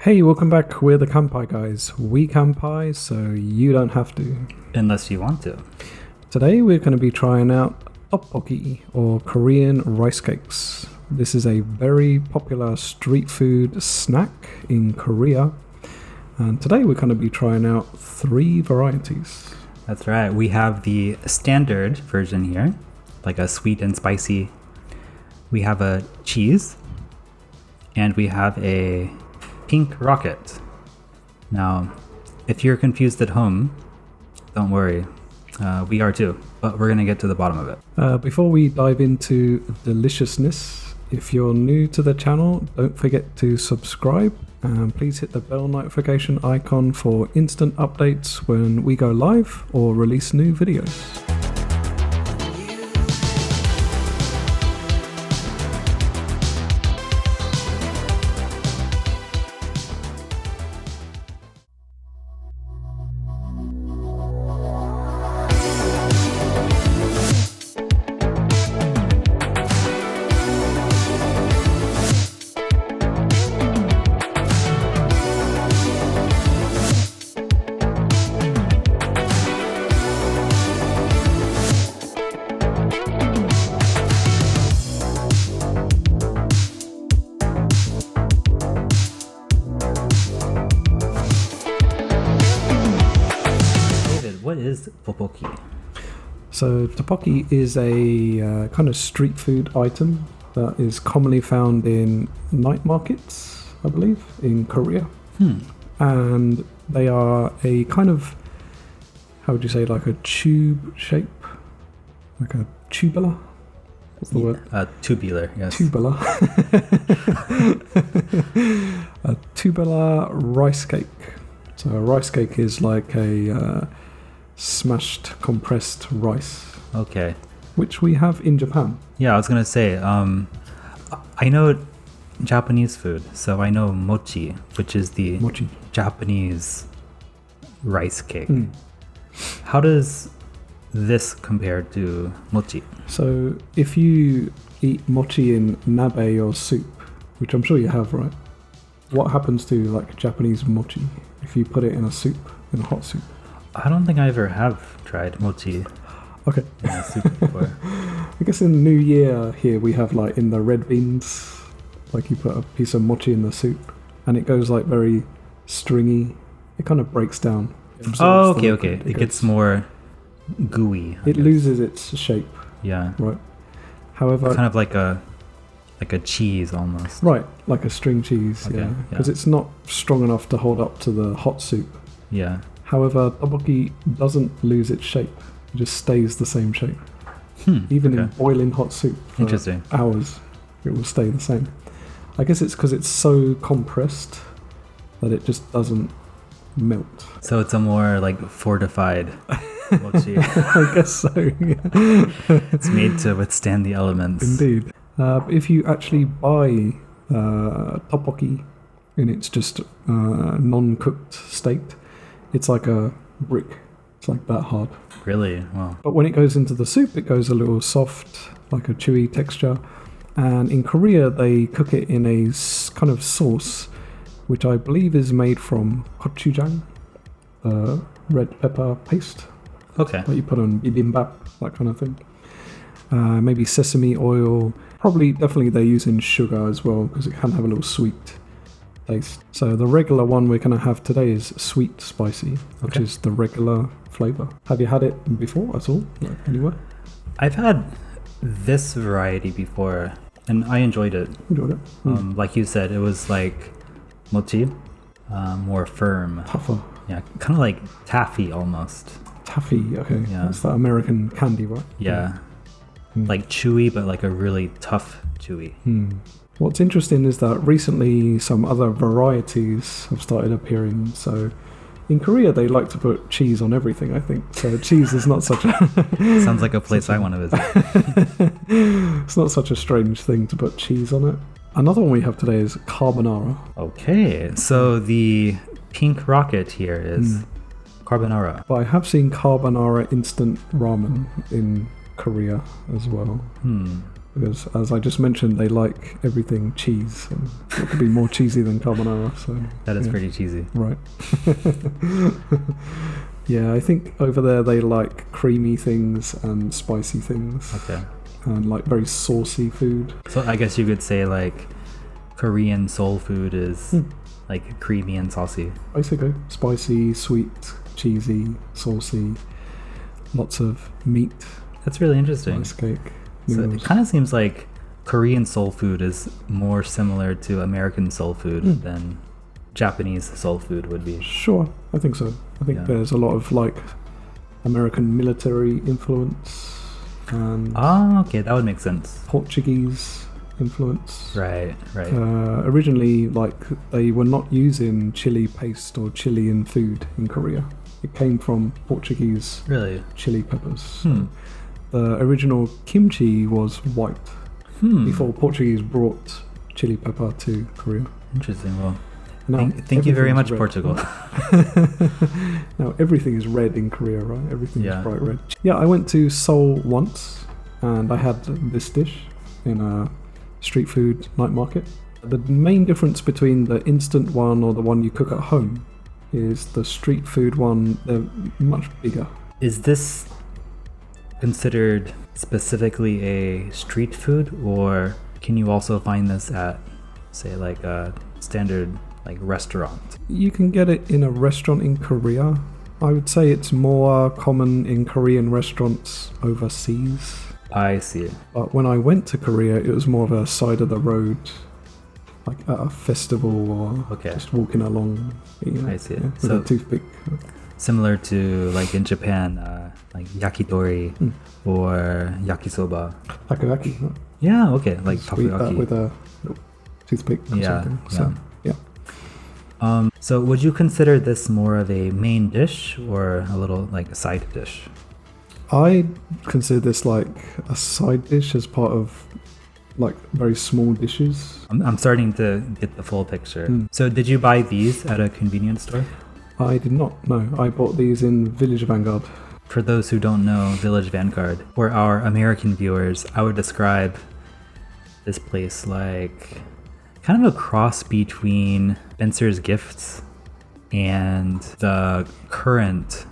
Hey, welcome back. We're the Kanpai Guys. We kanpai, so you don't have to. Unless you want to. Today we're going to be trying out Tteokbokki, or Korean rice cakes. This is a very popular street food snack in Korea. And today we're going to be trying out 3 varieties. That's right. We have the standard version here, like a sweet and spicy. We have a cheese. And we have a pink rocket. Now, if you're confused at home, don't worry. We are too, but we're going to get to the bottom of it. Before we dive into deliciousness, if you're new to the channel, don't forget to subscribe and please hit the bell notification icon for instant updates when we go live or release new videos. What is Yopokki? So Tteokbokki is a kind of street food item that is commonly found in night markets, I believe, in Korea. And they are a kind of, how would you say, like a tube shape? Like a tubular? What's the word? Tubular, yes. Tubular. A tubular rice cake. So a rice cake is like a smashed compressed rice. Okay. Which we have in Japan. Yeah, I was going to say, I know Japanese food, so I know mochi, which is the Mochi. Japanese rice cake. How does this compare to mochi? So if you eat mochi in nabe or soup, which I'm sure you have, right? What happens to like Japanese mochi if you put it in a soup, in a hot soup? I don't think I ever have tried mochi Okay. in a soup before. I guess in New Year here we have like in the red beans, like you put a piece of mochi in the soup and it goes like very stringy. It kind of breaks down. Oh, okay. It gets more gooey. I It guess. loses its shape, Yeah. right? However, Kind of like a cheese almost. right, like a string cheese, Okay, yeah, because it's not strong enough to hold up to the hot soup. Yeah. However, Tteokbokki doesn't lose its shape; it just stays the same shape. Even in okay. boiling hot soup for Interesting. hours, it will stay the same. I guess it's because it's so compressed that it just doesn't melt. So it's a more like fortified mochi. I guess so. Yeah. It's made to withstand the elements. Indeed. If you actually buy Tteokbokki in its just non-cooked state, it's like a brick. It's like that hard. Really? Wow. But when it goes into the soup, it goes a little soft, like a chewy texture. And in Korea, they cook it in a kind of sauce, which I believe is made from gochujang, red pepper paste Okay. that you put on bibimbap, that kind of thing. Maybe sesame oil. Definitely they're using sugar as well because it can have a little sweet taste. So the regular one we're going to have today is sweet spicy, which Okay. is the regular flavor. Have you had it before at all? Like anywhere? I've had this variety before and I enjoyed it. Enjoyed it? Like you said, it was like mochi, more firm. Tougher. Yeah, kind of like taffy almost. Taffy, okay. Yeah. That's that American candy, right? Yeah. Like chewy, but like a really tough chewy. What's interesting is that recently some other varieties have started appearing. So in Korea, they like to put cheese on everything, I think. So cheese is not such a... Sounds like a place I want to visit. It's not such a strange thing to put cheese on it. Another one we have today is carbonara. Okay, so the pink rocket here is carbonara. But I have seen carbonara instant ramen in Korea as well. Because as I just mentioned, they like everything cheese. And it could be more cheesy than carbonara. So That is pretty cheesy. right. Yeah, I think over there they like creamy things and spicy things. Okay. And like very saucy food. So I guess you could say like Korean soul food is like creamy and saucy. Basically, spicy, sweet, cheesy, saucy, lots of meat, That's really interesting. rice cake, So noodles. it kind of seems like Korean soul food is more similar to American soul food than Japanese soul food would be. Sure, I think so. I think Yeah. there's a lot of like American military influence and Oh, okay, that would make sense. Portuguese influence. Right. Originally, like they were not using chili paste or chili in food in Korea. It came from Portuguese Really? chili peppers. Hmm. The original kimchi was white before Portuguese brought chili pepper to Korea. Interesting. Well, Now, thank you very everything's much, red. Portugal. Now everything is red in Korea, right? Everything Yeah. is bright red. Yeah, I went to Seoul once, and I had this dish in a street food night market. The main difference between the instant one or the one you cook at home is the street food one. They're much bigger. Is this considered specifically a street food, or can you also find this at, say, like a standard like restaurant? You can get it in a restaurant in Korea. I would say it's more common in Korean restaurants overseas. I see. But when I went to Korea, it was more of a side of the road, like at a festival or Okay. just walking along. You know, I see. with So- a toothpick. Similar to like in Japan, like yakitori or yakisoba. Takoyaki. Right? Yeah, okay, like Just eat that takoyaki. with a little toothpick or Yeah, something. yeah. So, yeah. So would you consider this more of a main dish or a little like a side dish? I consider this like a side dish as part of like very small dishes. I'm starting to get the full picture. Mm. So did you buy these at a convenience store? I did not know. I bought these in Village Vanguard. For those who don't know Village Vanguard, for our American viewers, I would describe this place like kind of a cross between Spencer's Gifts and the current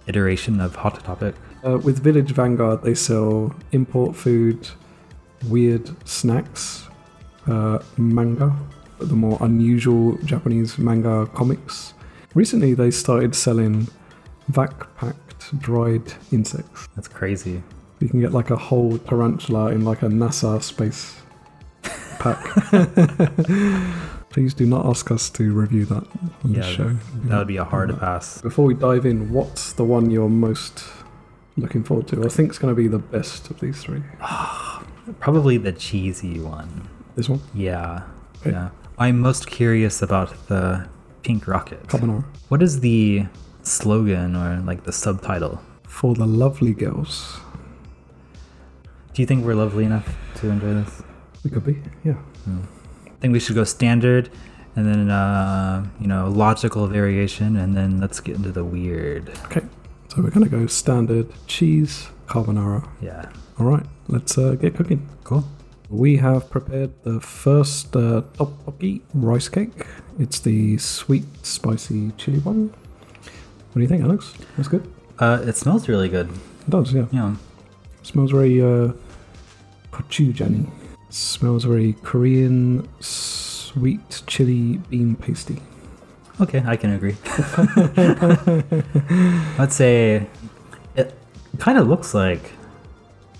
iteration of Hot Topic. With Village Vanguard, they sell import food, weird snacks, manga, the more unusual Japanese manga comics. Recently, they started selling vac-packed dried insects. That's crazy. You can get like a whole tarantula in like a NASA space pack. Please do not ask us to review that on the show. That would be a hard pass. Before we dive in, what's the one you're most looking forward to? I think it's going to be the best of these three. Probably the cheesy one. This one? Yeah. Okay. Yeah. I'm most curious about the pink rocket. Carbonara. What is the slogan or like the subtitle? For the lovely girls. Do you think we're lovely enough to enjoy this? We could be, yeah. I think we should go standard and then, logical variation, and then let's get into the weird. Okay, so we're going to go standard cheese carbonara. Yeah. All right, let's get cooking. Cool. We have prepared the first tteokbokki rice cake. It's the sweet, spicy chili one. What do you think, Alex? That's good? It smells really good. It does, yeah. Yeah. Smells very gochujang. Smells very Korean sweet chili bean pasty. Okay, I can agree. Let's say it kind of looks like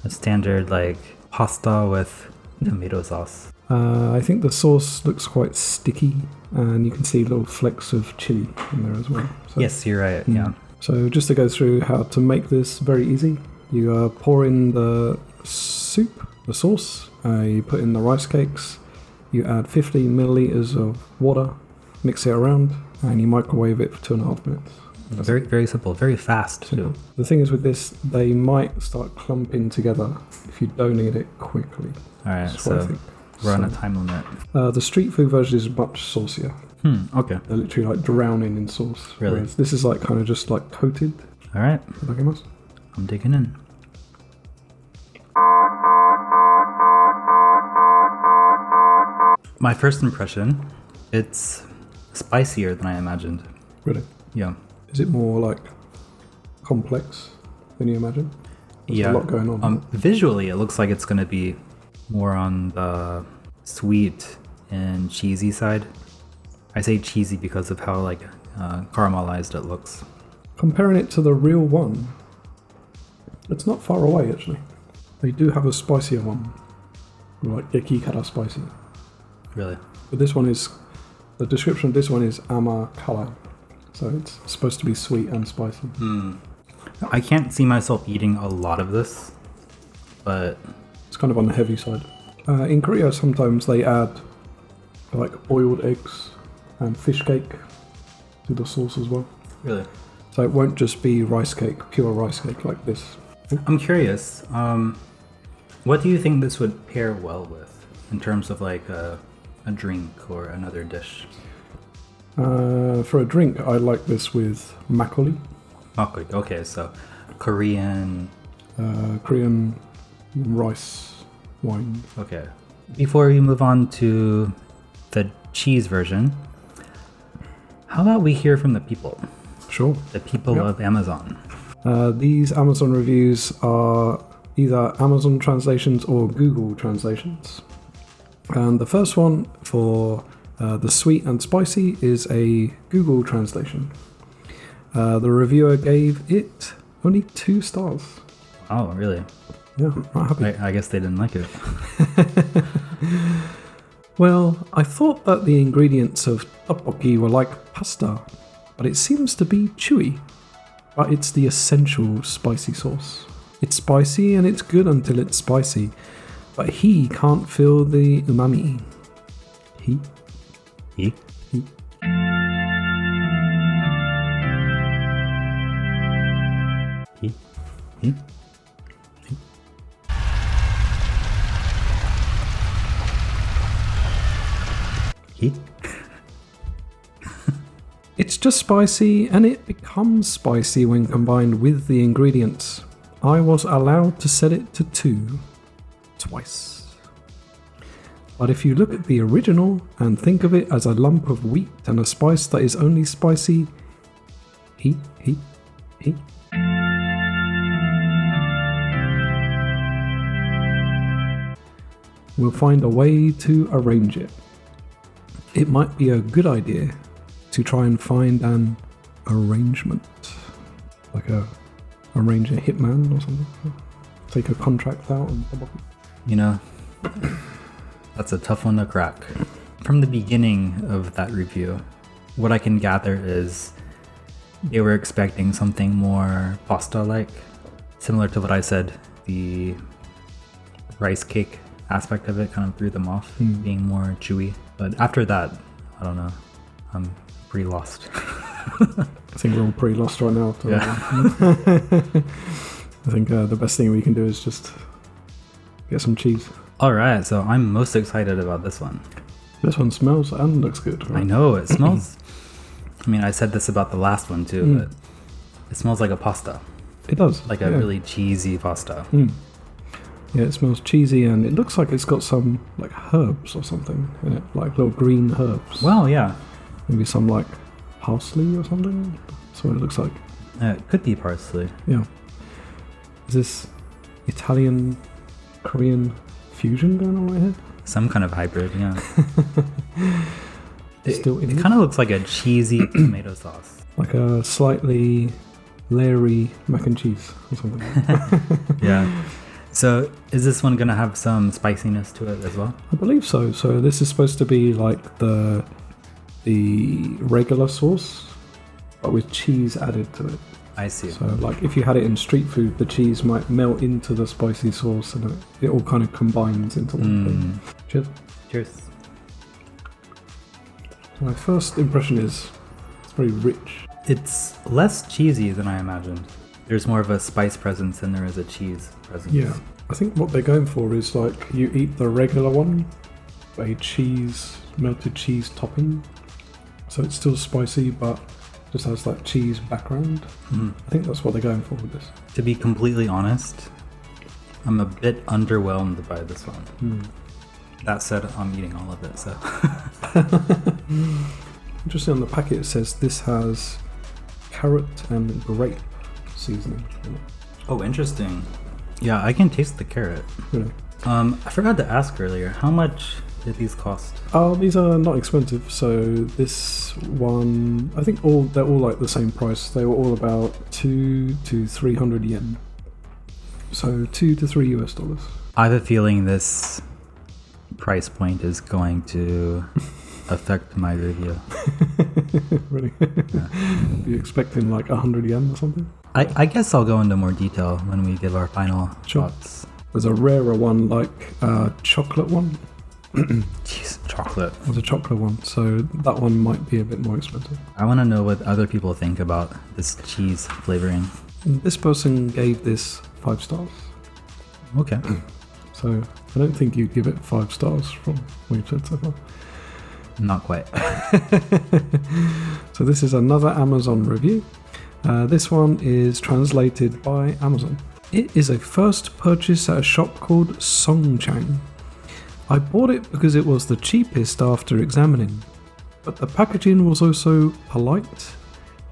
a standard like pasta with tomato sauce. I think the sauce looks quite sticky, and you can see little flecks of chili in there as well. So, Yes, you're right. Yeah. So just to go through how to make this very easy, you pour in the soup, the sauce, you put in the rice cakes, you add 50 milliliters of water, mix it around, and you microwave it for 2.5 minutes. Very, very simple. Very fast too. The thing is with this, they might start clumping together if you don't eat it quickly. All right. That's what I So think. we're on a time limit. The street food version is much saucier. Okay. They're literally like drowning in sauce. Really? Whereas this is like kind of just like coated. All right. Like it must. I'm digging in. My first impression, it's spicier than I imagined. Really? Yeah. Is it more like complex than you imagine? There's a lot going on. Visually, it looks like it's going to be more on the sweet and cheesy side. I say cheesy because of how like caramelized it looks. Comparing it to the real one, it's not far away actually. They do have a spicier one, like yakikara spicy. Really? But this one is, the description of this one is ama kara, so it's supposed to be sweet and spicy. I can't see myself eating a lot of this, but it's kind of on the heavy side. In Korea, sometimes they add like boiled eggs and fish cake to the sauce as well. Really? So it won't just be rice cake, pure rice cake like this. I'm curious, what do you think this would pair well with in terms of like a drink or another dish? For a drink, I like this with makgeolli. Makgeolli, okay, so Korean rice wine. Okay. Before we move on to the cheese version, how about we hear from the people? Sure. The people of Amazon. These Amazon reviews are either Amazon translations or Google translations. And the first one for the sweet and spicy is a Google translation. The reviewer gave it only 2 stars. Oh, really? Yeah, not happy. I guess they didn't like it. Well, I thought that the ingredients of tteokbokki were like pasta, but it seems to be chewy. But it's the essential spicy sauce. It's spicy and it's good until it's spicy, but he can't feel the umami. He? He? He. He? He? He? It's just spicy, and it becomes spicy when combined with the ingredients. I was allowed to set it to 2 twice. But if you look at the original and think of it as a lump of wheat and a spice that is only spicy, he. We'll find a way to arrange it. It might be a good idea to try and find an arrangement, like arrange a hitman or something. Take a contract out and You know, that's a tough one to crack. From the beginning of that review, what I can gather is they were expecting something more pasta-like, similar to what I said, the rice cake aspect of it kind of threw them off, being more chewy. But after that, I don't know, I'm pretty lost. I think we're all pretty lost right now. Yeah. I think the best thing we can do is just get some cheese. Alright, so I'm most excited about this one. This one smells and looks good. Right? I know, it smells... I mean, I said this about the last one too, but it smells like a pasta. It does. Like a really cheesy pasta. Yeah, it smells cheesy and it looks like it's got some like herbs or something in it, like little green herbs. Well, yeah. Maybe some like parsley or something. That's what it looks like. It could be parsley. Yeah. Is this Italian, Korean fusion going on right here? Some kind of hybrid, yeah. It kind of looks like a cheesy tomato sauce. Like a slightly leery mac and cheese or something. Yeah. So is this one going to have some spiciness to it as well? I believe so. So this is supposed to be like the regular sauce, but with cheese added to it. I see. So like if you had it in street food, the cheese might melt into the spicy sauce and it all kind of combines into one thing. Cheers. Cheers. My first impression is it's very rich. It's less cheesy than I imagined. There's more of a spice presence than there is a cheese presence. Yeah. I think what they're going for is like you eat the regular one, a melted cheese topping. So it's still spicy, but just has that cheese background. I think that's what they're going for with this. To be completely honest, I'm a bit underwhelmed by this one. That said, I'm eating all of it, so. Interesting, on the packet it says this has carrot and grape seasoning in it. Oh, interesting. Yeah, I can taste the carrot. Really? I forgot to ask earlier, how much did these cost? These are not expensive. So this one, I think they're all like the same price. They were all about 200 to 300 yen. So $2 to $3 US. I have a feeling this price point is going to affect my review. Really? Yeah. Are you expecting like 100 yen or something? I guess I'll go into more detail when we give our final Sure. thoughts. There's a rarer one, like chocolate one. Jeez, chocolate. There's a chocolate one, so that one might be a bit more expensive. I want to know what other people think about this cheese flavoring. And this person gave this 5 stars. Okay. So I don't think you'd give it 5 stars from what you've said so far. Not quite. So this is another Amazon review. This one is translated by Amazon. It is a first purchase at a shop called Songchang. I bought it because it was the cheapest after examining, but the packaging was also polite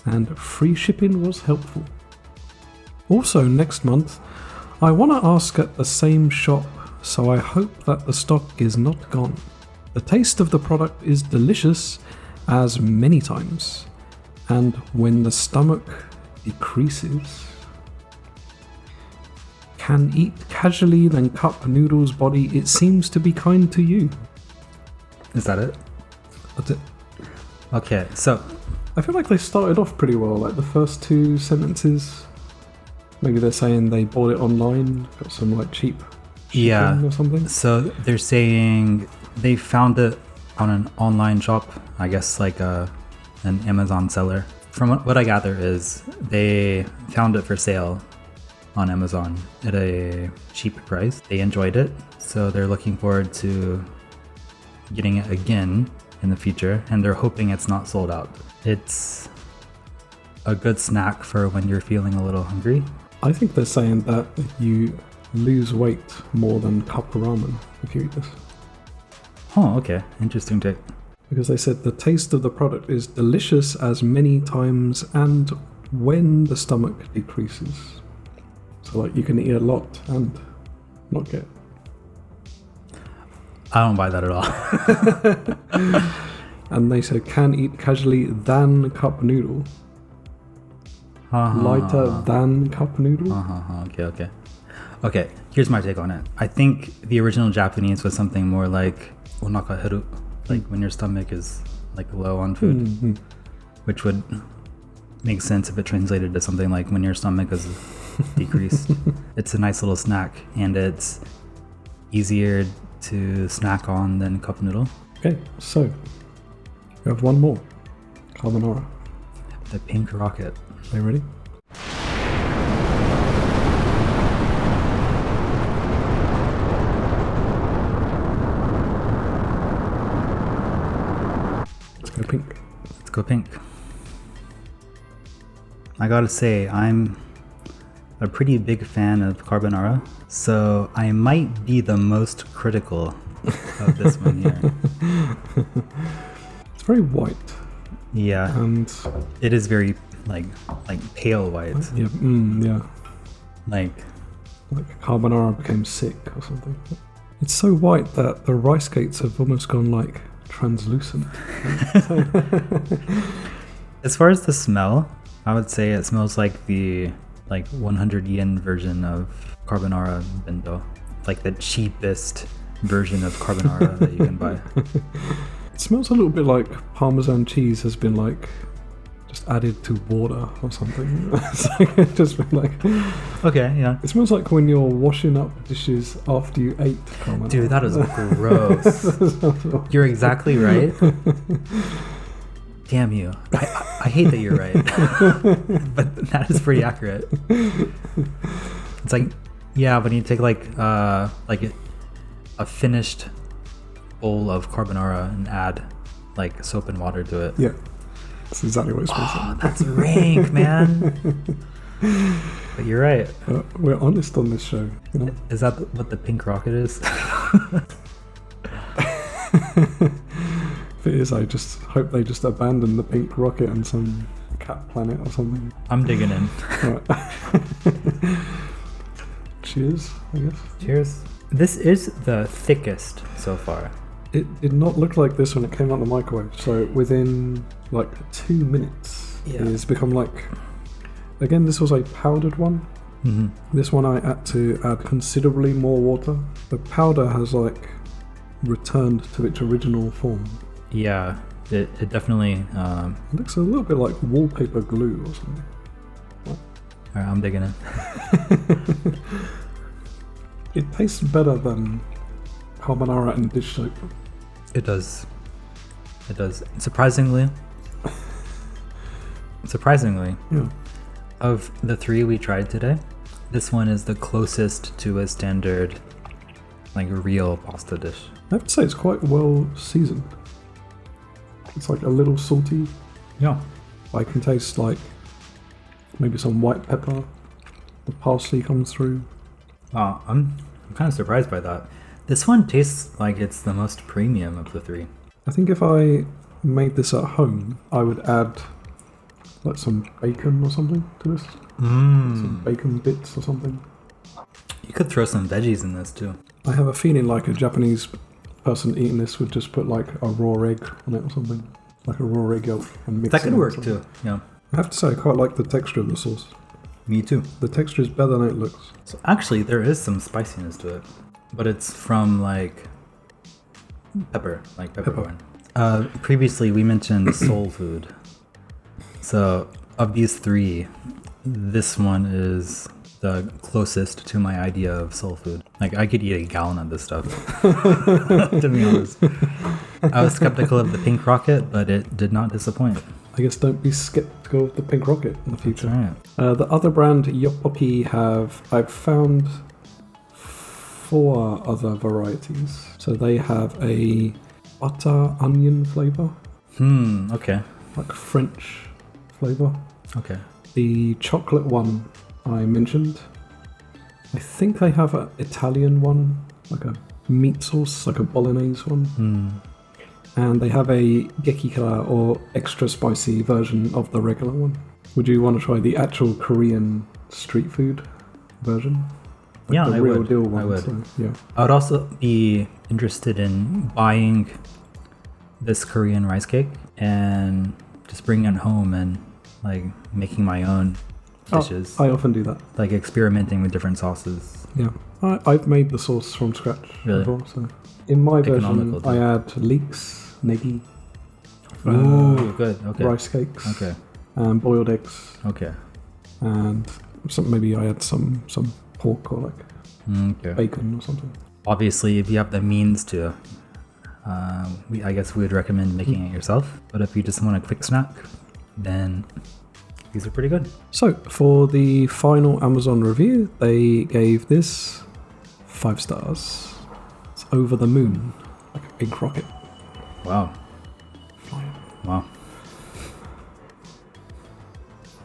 and free shipping was helpful. Also next month, I want to ask at the same shop, so I hope that the stock is not gone. The taste of the product is delicious as many times, and when the stomach decreases, can eat casually then cup noodles body, it seems to be kind to you. Is that it? That's it. Okay, so I feel like they started off pretty well, like the first 2 sentences. Maybe they're saying they bought it online, got some like cheap shipping or something. So they're saying they found it on an online shop, I guess like an Amazon seller. From what I gather is they found it for sale on Amazon at a cheap price. They enjoyed it, so they're looking forward to getting it again in the future, and they're hoping it's not sold out. It's a good snack for when you're feeling a little hungry. I think they're saying that you lose weight more than cup ramen if you eat this. Oh, okay. Interesting take. Because they said the taste of the product is delicious as many times and when the stomach decreases. So like you can eat a lot and not get. I don't buy that at all. And they said can eat casually than cup noodle. Lighter than cup noodle. Okay, here's my take on it. I think the original Japanese was something more like onakaheru, like when your stomach is like low on food, which would make sense if it translated to something like when your stomach is decreased. It's a nice little snack, and it's easier to snack on than cup noodle. Okay, so we have one more. Carbonara. The pink rocket. Are you ready? Let's go pink. Let's go pink. I gotta say, I'm a pretty big fan of carbonara, so I might be the most critical of this one here. It's very white. Yeah, And it is very like pale white. yeah, yeah. Like Like carbonara became sick or something. It's so white that the rice cakes have almost gone like translucent. as far as the smell, I would say it smells like the 100 yen version of carbonara bento, like the cheapest version of carbonara that you can buy. It smells a little bit like Parmesan cheese has been like just added to water or something. It's like it's just been like. Okay, yeah. It smells like when you're washing up dishes after you ate carbonara. Dude, that is gross. You're exactly right. Damn you. I hate that you're right. But that is pretty accurate. It's like, yeah, when you take like a finished bowl of carbonara and add like soap and water to it. Yeah, that's exactly what it smells like. That's rank, man. But you're right. We're honest on this show. You know? Is that what the pink rocket is? If it is, I just hope they just abandon the pink rocket on some cat planet or something. I'm digging in. Right. Cheers, I guess. Cheers. This is the thickest so far. It did not look like this when it came out the microwave. So within like 2 minutes, it's become like. Again, this was a powdered one. Mm-hmm. This one I had to add considerably more water. The powder has like returned to its original form. Yeah, it definitely. It looks a little bit like wallpaper glue or something. Alright, I'm digging in. It tastes better than carbonara and dish soap. It does. It does. Surprisingly. Yeah. Of the 3 we tried today, this one is the closest to a standard, like real pasta dish. I have to say it's quite well seasoned. It's like a little salty. Yeah. I can taste like maybe some white pepper. The parsley comes through. Wow, I'm kind of surprised by that. This one tastes like it's the most premium of the 3. I think if I made this at home, I would add like some bacon or something to this. Some bacon bits or something. You could throw some veggies in this too. I have a feeling like a Japanese person eating this would just put like a raw egg on it or something. Like a raw egg yolk and mix it. That could in work something. too, yeah. I have to say I quite like the texture of the sauce. Me too. The texture is better than it looks. So actually there is some spiciness to it, but it's from like peppercorn. Previously we mentioned soul food. So of these 3, this one is the closest to my idea of soul food. Like I could eat a gallon of this stuff, to be honest. I was skeptical of the pink rocket, but it did not disappoint. I guess don't be skeptical of the pink rocket in the future. Right. The other brand, Yopokki, I've found 4 other varieties. So they have a butter onion flavor. Okay. Like French flavor. Okay. The chocolate one I mentioned. I think they have an Italian one, like a meat sauce, like a bolognese one. And they have a gekikara or extra spicy version of the regular one. Would you want to try the actual Korean street food version? Like Yeah, the I real would. deal one. I would. So, yeah. I would also be interested in buying this Korean rice cake and just bringing it home and like making my own dishes. I often do that. Like experimenting with different sauces. Yeah. I've made the sauce from scratch before. So in my version, Economical, too. I add leeks, negi, Ooh, good. Okay. rice cakes, Okay. and boiled eggs, Okay. and maybe I add some pork or like Okay. bacon or something. Obviously, if you have the means to, I guess we would recommend making it yourself. But if you just want a quick snack, then these are pretty good. So for the final Amazon review, they gave this 5 stars. It's over the moon, like a big rocket. Wow. Flying. Wow.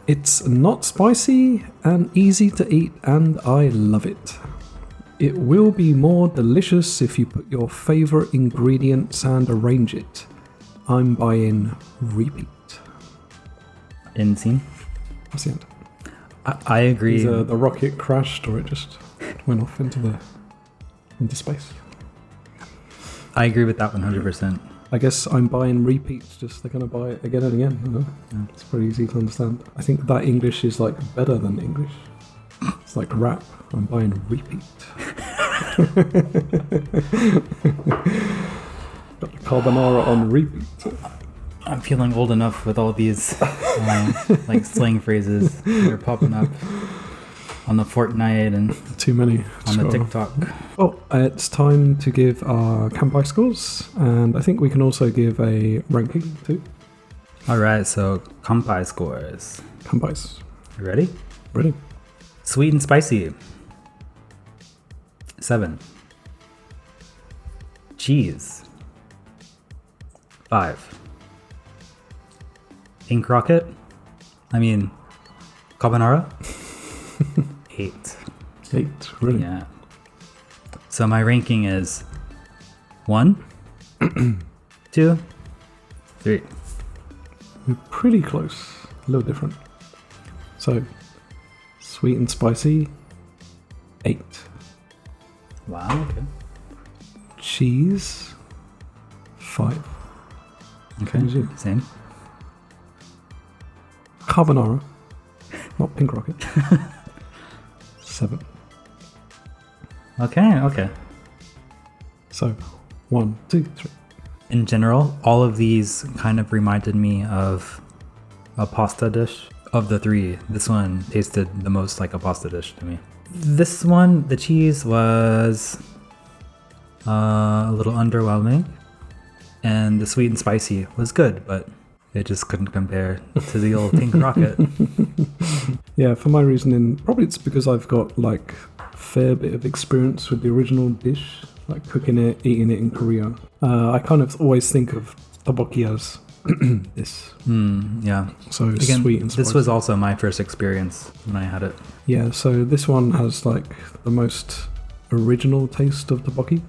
It's not spicy and easy to eat, and I love it. It will be more delicious if you put your favorite ingredients and arrange it. I'm buying repeat. End scene. That's the end. I agree. Either the rocket crashed or it just went off into space. I agree with that 100%. I guess I'm buying repeats, just they're going to buy it again and again. You know? Yeah. It's pretty easy to understand. I think that English is like better than English. It's like rap. I'm buying repeat. Got the carbonara on repeat. I'm feeling old enough with all these like slang phrases that are popping up on the Fortnite and Too many. on the TikTok. Oh, it's time to give our Kanpai scores, and I think we can also give a ranking too. All right, so Kanpai scores. Kanpais. You ready? Ready? Sweet and spicy. 7. Cheese. 5. Pink rocket. Carbonara. 8. 8. Really? Yeah. So my ranking is 1, 2, 3. We're pretty close. A little different. So, sweet and spicy, 8. Wow, okay. Cheese, 5. Okay, Same as you. same. Carbonara, not Pink Rocket, 7. Okay. So, 1, 2, 3. In general, all of these kind of reminded me of a pasta dish. Of the 3, this one tasted the most like a pasta dish to me. This one, the cheese was a little underwhelming, and the sweet and spicy was good, but it just couldn't compare to the old Pink Rocket. Yeah, for my reasoning, probably it's because I've got like a fair bit of experience with the original dish, like cooking it, eating it in Korea. I kind of always think of tteokbokki as this. Yeah. So Again, sweet and spicy. this was also my first experience when I had it. Yeah, so this one has like the most original taste of tteokbokki,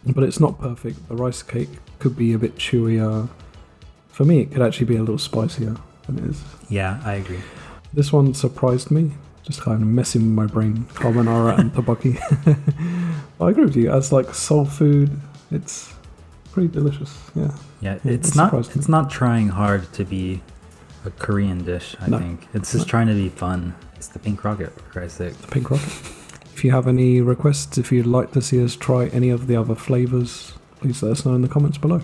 but it's not perfect. The rice cake could be a bit chewier. For me, it could actually be a little spicier than it is. Yeah, I agree. This one surprised me, just kind of messing with my brain. Carbonara and tteokbokki. I agree with you. As like soul food, it's pretty delicious. Yeah. Yeah, Yeah, it's it not surprised me. it's not trying hard to be a Korean dish, I No. think. It's just trying to be fun. It's the Pink Rocket, for Christ's sake. The Pink Rocket. If you have any requests, if you'd like to see us try any of the other flavors, please let us know in the comments below.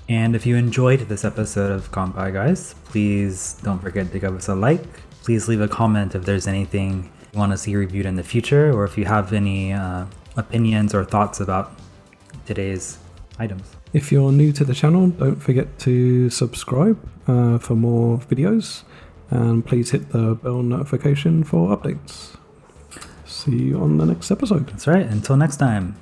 And if you enjoyed this episode of Kanpai Guys, please don't forget to give us a like. Please leave a comment if there's anything you want to see reviewed in the future, or if you have any opinions or thoughts about today's items. If you're new to the channel, don't forget to subscribe for more videos, and please hit the bell notification for updates. See you on the next episode. That's right. Until next time.